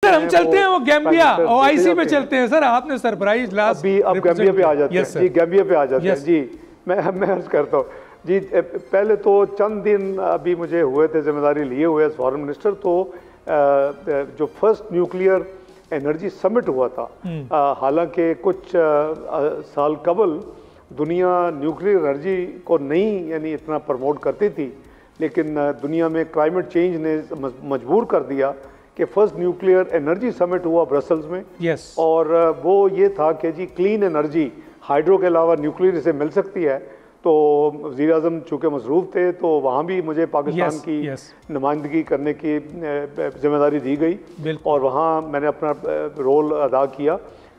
Sir हम चलते हैं वो गैम्बिया ओआईसी पे चलते हैं सर, आपने सरप्राइज लास्ट अभी अब गैम्बिया पे आ जाते हैं जी, गैम्बिया पे आ जाते हैं जी। मैं अर्ज करता हूँ जी, पहले तो चंद दिन अभी मुझे हुए थे जिम्मेदारी लिए हुए एज फॉरेन मिनिस्टर, तो जो फर्स्ट न्यूक्लियर एनर्जी समिट हुआ था, हालांकि कुछ साल कबल दुनिया न्यूक्लियर एनर्जी को नहीं यानी इतना प्रमोट करती थी, लेकिन दुनिया में क्लाइमेट चेंज ने मजबूर कर दिया कि फर्स्ट न्यूक्लियर एनर्जी समिट हुआ ब्रसल्स में। और वो ये था कि जी क्लीन एनर्जी हाइड्रो के अलावा न्यूक्लियर से मिल सकती है। तो वज़ीर आज़म चूँकि मसरूफ़ थे तो वहाँ भी मुझे पाकिस्तान की नुमाइंदगी करने की जिम्मेदारी दी गई और वहाँ मैंने अपना रोल अदा किया।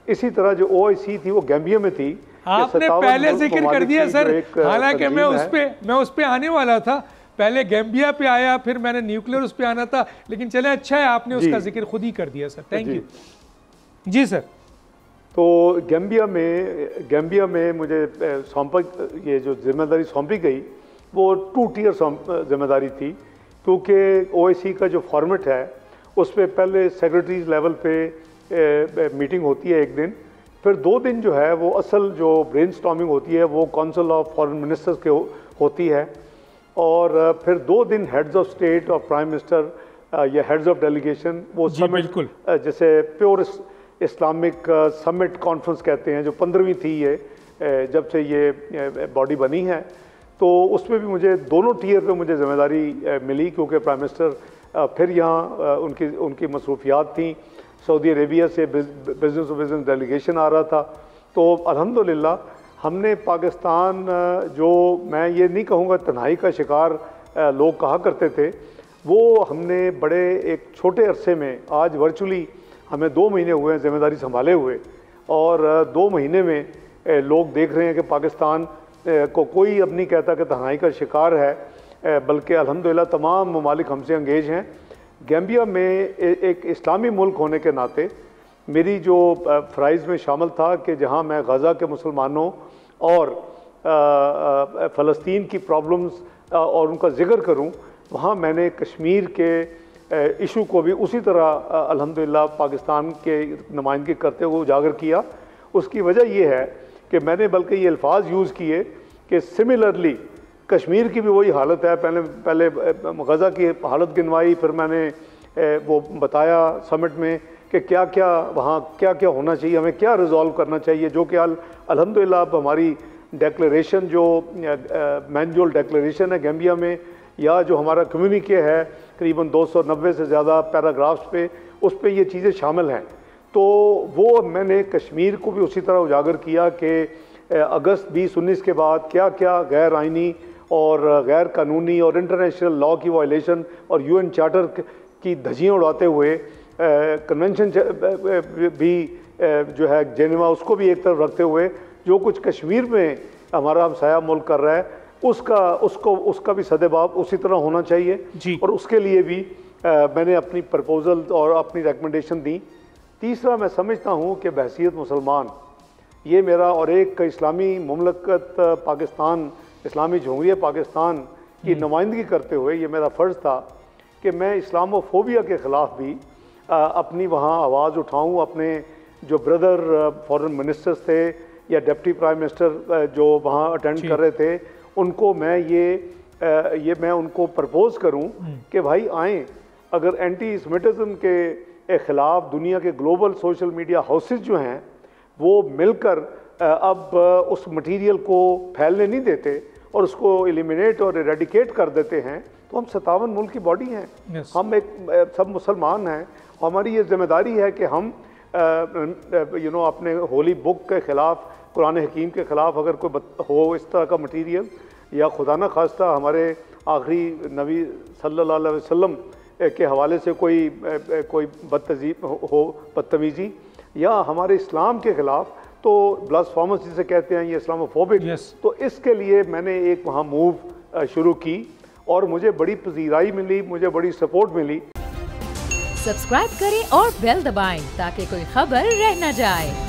इसी तरह जो ओआईसी थी वो गैम्बिया में थी। आपने पहले जिक्र कर दिया सर, हालांकि मैं उस पे आने वाला था, पहले गैम्बिया पे आया फिर मैंने न्यूक्लियर उस पे आना था, लेकिन चले अच्छा है आपने उसका जिक्र खुद ही कर दिया सर, थैंक यू जी सर। तो गैम्बिया में मुझे सौंपा, ये जो जिम्मेदारी सौंपी गई वो 2 टियर जिम्मेदारी थी, क्योंकि ओआईसी का जो फॉर्मेट है उस पर पहले सेक्रेटरीज लेवल पे मीटिंग होती है एक दिन, फिर 2 दिन जो है वो असल जो ब्रेनस्टॉर्मिंग होती है वो काउंसिल ऑफ फॉरेन मिनिस्टर्स के होती है, और फिर 2 दिन हेड्स ऑफ स्टेट और प्राइम मिनिस्टर या हेड्स ऑफ डेलीगेशन वो समिट, जैसे प्योर इस्लामिक समिट कॉन्फ्रेंस कहते हैं, जो 15वीं थी ये जब से ये बॉडी बनी है, तो उसमें भी मुझे दोनों टियर पे मुझे जिम्मेदारी मिली, क्योंकि प्राइम मिनिस्टर फिर यहाँ उनकी मसरूफियात थी, सऊदी अरेबिया से बिजनेस टू बिजनेस डेलीगेशन आ रहा था। तो अल्हम्दुलिल्लाह हमने पाकिस्तान, जो मैं ये नहीं कहूँगा तन्हाई का शिकार लोग कहा करते थे, वो हमने बड़े एक छोटे अरसे में, आज वर्चुअली हमें 2 महीने हुए हैं जिम्मेदारी संभाले हुए, और 2 महीने में लोग देख रहे हैं कि पाकिस्तान को कोई अब नहीं कहता कि तन्हाई का शिकार है, बल्कि अल्हम्दुलिल्लाह तमाम ममालिक हमसे अंगेज हैं। गैम्बिया में एक इस्लामी मुल्क होने के नाते मेरी जो फ़राइज़ में शामिल था कि जहाँ मैं गज़ा के मुसलमानों और फ़लस्तीन की प्रॉब्लम्स और उनका ज़िक्र करूँ, वहाँ मैंने कश्मीर के इशू को भी उसी तरह अल्हम्दुलिल्लाह पाकिस्तान के नुमाइंदगी करते हुए उजागर किया। उसकी वजह यह है कि मैंने बल्कि ये अल्फाज यूज़ किए कि सिमिलरली कश्मीर की भी वही हालत है। पहले गज़ा की हालत गिनवाई, फिर मैंने वो बताया समिट में कि क्या क्या होना चाहिए, हमें क्या रिजॉल्व करना चाहिए, जो कि अल्हम्दुलिल्लाह अब हमारी डेक्लेरेशन जो मैनुअल डेक्लेरेशन है गैम्बिया में, या जो हमारा कम्युनिके है करीबन 290 से ज़्यादा पैराग्राफ्स पे, उस पर ये चीज़ें शामिल हैं। तो वो मैंने कश्मीर को भी उसी तरह उजागर किया कि अगस्त 2019 के बाद क्या क्या गैर आइनी और गैर कानूनी और इंटरनेशनल लॉ की वायलेशन और यूएन चार्टर की धज्जियाँ उड़ाते हुए कन्वेंशन भी जो है जेनेवा, उसको भी एक तरफ रखते हुए जो कुछ कश्मीर में हमारा हमसाया मुल्क कर रहा है उसका भी सदेबाब उसी तरह होना चाहिए, और उसके लिए भी मैंने अपनी प्रपोजल और अपनी रिकमेंडेशन दी। तीसरा, मैं समझता हूँ कि बहसीत मुसलमान ये मेरा और एक इस्लामी मुमलकत पाकिस्तान, इस्लामी जमहूरिया पाकिस्तान की नुमाइंदगी करते हुए ये मेरा फ़र्ज़ था कि मैं इस्लामोफोबिया के ख़िलाफ़ भी अपनी वहाँ आवाज़ उठाऊँ। अपने जो ब्रदर फॉरेन मिनिस्टर्स थे या डिप्टी प्राइम मिनिस्टर जो वहाँ अटेंड कर रहे थे, उनको मैं उनको प्रपोज़ करूं कि भाई आएँ, अगर एंटी सेमिटिज़म के ख़िलाफ़ दुनिया के ग्लोबल सोशल मीडिया हाउसेस जो हैं वो मिलकर अब उस मटीरियल को फैलने नहीं देते और उसको एलिमिनेट और इरेडिकेट कर देते हैं, तो हम 57 मुल्क की बॉडी हैं, हम एक सब मुसलमान हैं। हमारी ये जिम्मेदारी है कि हम अपने होली बुक के ख़िलाफ़, कुरान हकीम के ख़िलाफ़ अगर कोई हो इस तरह का मटीरियल, या खुदा न खास्ता हमारे आखिरी नबी सल्लल्लाहु अलैहि वसल्लम के हवाले से कोई बदतमीज़ी या हमारे इस्लाम के ख़िलाफ़, तो ब्लास्फेमस जिसे कहते हैं, ये इस्लामोफोबिक, तो इसके लिए मैंने एक वहाँ मूव शुरू की और मुझे बड़ी पजीराई मिली, मुझे बड़ी सपोर्ट मिली। सब्सक्राइब करें और बेल दबाएं ताकि कोई खबर रह न जाए।